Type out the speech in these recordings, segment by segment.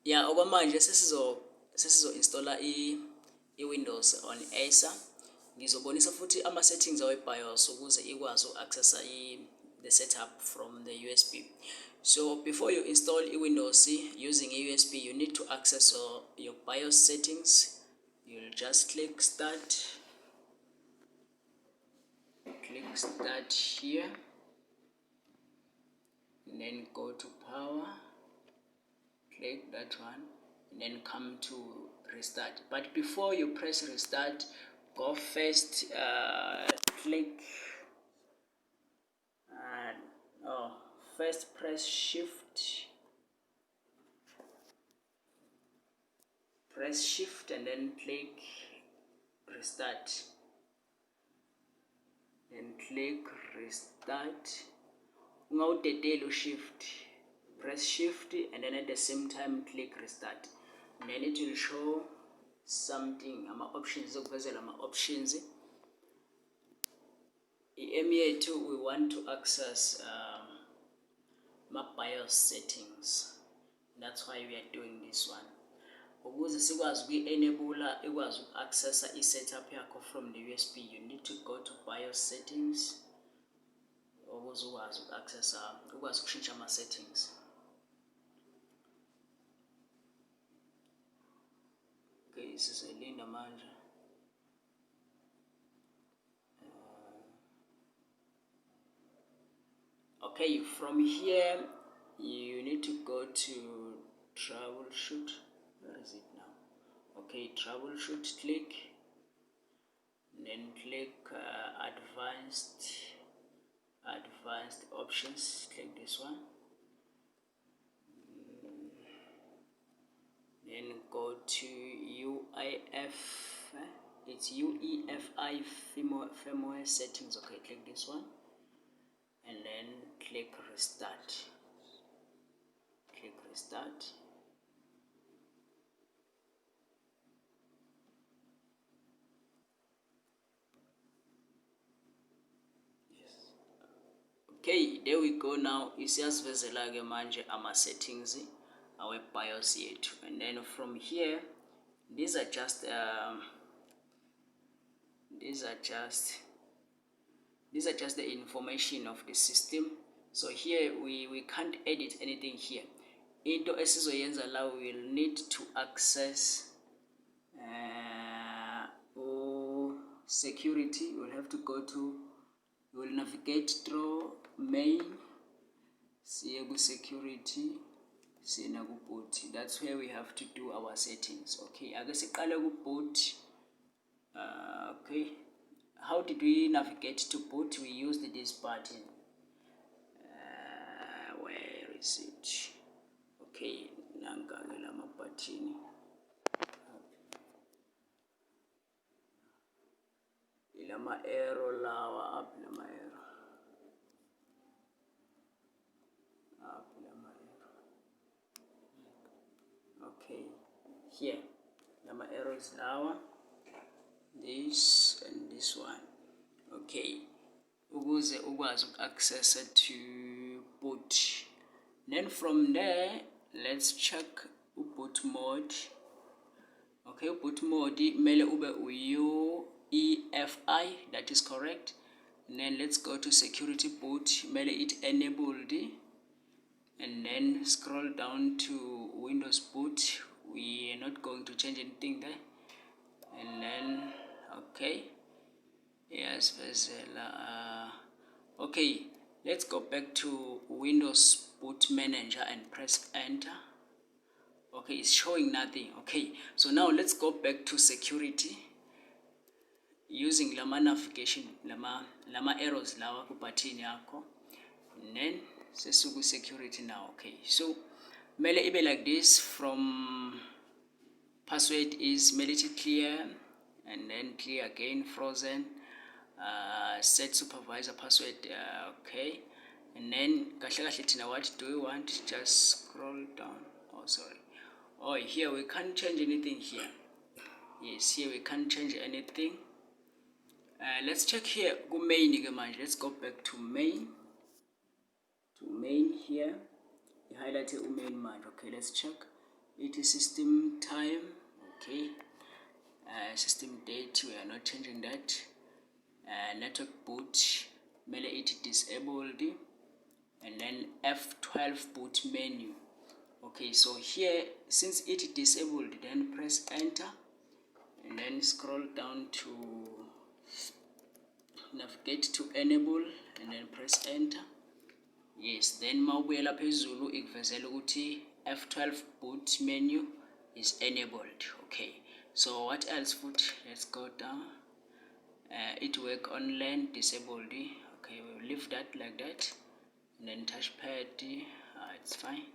Yeah, okwamanje sesizo installa i-Windows on Acer. Ngizobonisa futhi ama-settings awe-BIOS ukuze ikwazi uku-accessa the setup from the USB. So before you install i-Windows using a USB, you need to access your BIOS settings. You'll just click start here, and then go to power, click that one, and then come to restart. But before you press restart, go first, first press shift and then click restart, then click restart. Ungawudedeli shift, press shift and then at the same time click restart, and then it will show something, ama-options, zokuvezela ama-options. I-aim yethu, we want to access ma-BIOS settings. That's why we are doing this one. Ukuze sikwazi ukuyi-enable ikwazi uku-accessa i-setup yakho from the USB, you need to go to BIOS settings ukuze ukwazi uku-accessa, ukwazi ukushintsha ama-settings. Okay, sizolinda manje. Okay, from here you need to go to troubleshoot. Where is it now? Okay, troubleshoot, click, and then click advanced options, click this one, then go to UEFI, it's UEFI firmware settings. Okay, click this one, and then click restart. Okay, there we go. Now isiyasivezela ke manje ama settings awe BIOS yethu, and then from here these are just the information of the system. So here we can't edit anything here. Into esizoyenza la, we will need to access security. We'll have to go to, we will navigate through main, siye ku security, siye na ku boot. That's where we have to do our settings. Okay, ake siqale ku boot. Okay, how did we navigate to boot? We used this button. Where is it? Okay, nanga lama button. Lama arrow lawa, up lama arrow. Up lama arrow. Okay, here lama arrows lawa. This and this one. Okay, ukuze ukwazi uku-access to boot. Then from there, let's check boot mode. Okay, boot mode mele ube UEFI, that is correct. And then let's go to security boot, mele it enabled, and then scroll down to Windows boot. We are not going to change anything there. And then okay, yes, okay, let's go back to Windows boot manager and press enter. Okay, it's showing nothing. Okay, so now let's go back to security using lama navigation, lama arrows lawa ku button yakho, and then sesuku security now. Okay, so mele ibe like this. From password is military clear, and then clear again, frozen, set supervisor password. Okay, and then kahle kahle thina, what do we want? Just scroll down. Oh, sorry. Oh, here we can't change anything here. Yes, here we can't change anything. Let's check here. Go main manje. Let's go back to main. Here. You highlight main manje. Okay, let's check. it is system time. Okay, system date, we are not changing that. Network boot, mele it disabled, and then F12 boot menu. Okay, so here, since it disabled, then press enter, and then scroll down to navigate to enable, and then press enter. Yes, then mawubuyela phezulu ikuvezela ukuthi F12 boot menu is enabled. Okay, so what else futhi? Let's go down. It work on LAN disabled. Okay, we'll leave that like that, and then touchpad, it's fine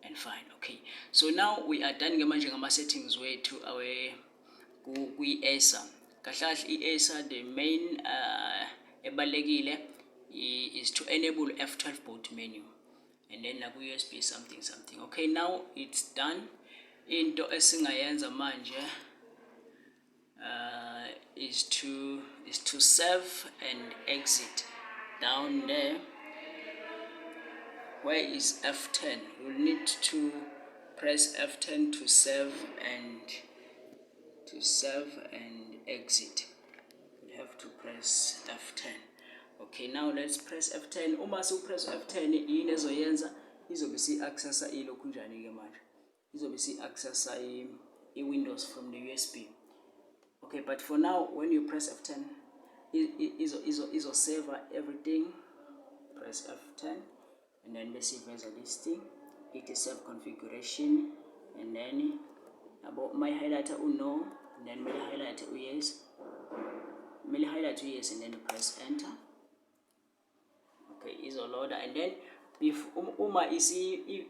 and fine. Okay, so now we are done manje ngama settings wethu awe kwi Acer. Kahle i-Acer, the main ebalekile is to enable F12 boot menu, and then like USB something. Okay, now it's done. Into esingayenza manje is to save and exit. Down there where is F10, you'll need to press F10 to save and exit. You have to press F10. Okay, now let's press F10. Uma press F10 yini ezoyenza izobe si accessa ilokhu njani ke manje, izobe si accessa i-Windows from the USB. Okay, but for now, when you press F10, izo save everything. Press F10, and then let's see there's a listing. It is save configuration, and then about my highlighter no, and then my highlighter yes, and then press enter. Okay, is a loader, and then if uma isi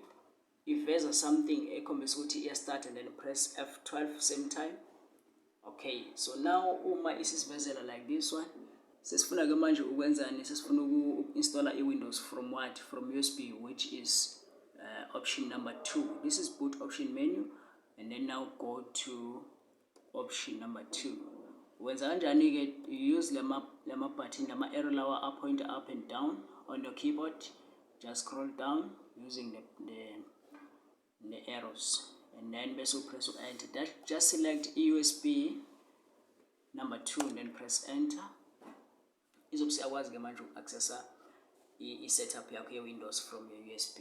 if there's something ekhombisa ukuthi start, and then press F12 same time. Okay, so now uma isisivezela like this one, sesifuna ke manje ukwenzani, sesifuna uku-installa i-Windows from what? From USB, which is option number 2. This is boot option menu, and then now go to option number 2. Wenza kanjani ke? You use lama button, lama arrow lawa point up and down on your keyboard. Just scroll down using the arrows, and then press enter. That just select USB number 2 and then press enter. Izobe siyakwazi ke manje uku-accessa i-setup yakho ye-Windows from your USB.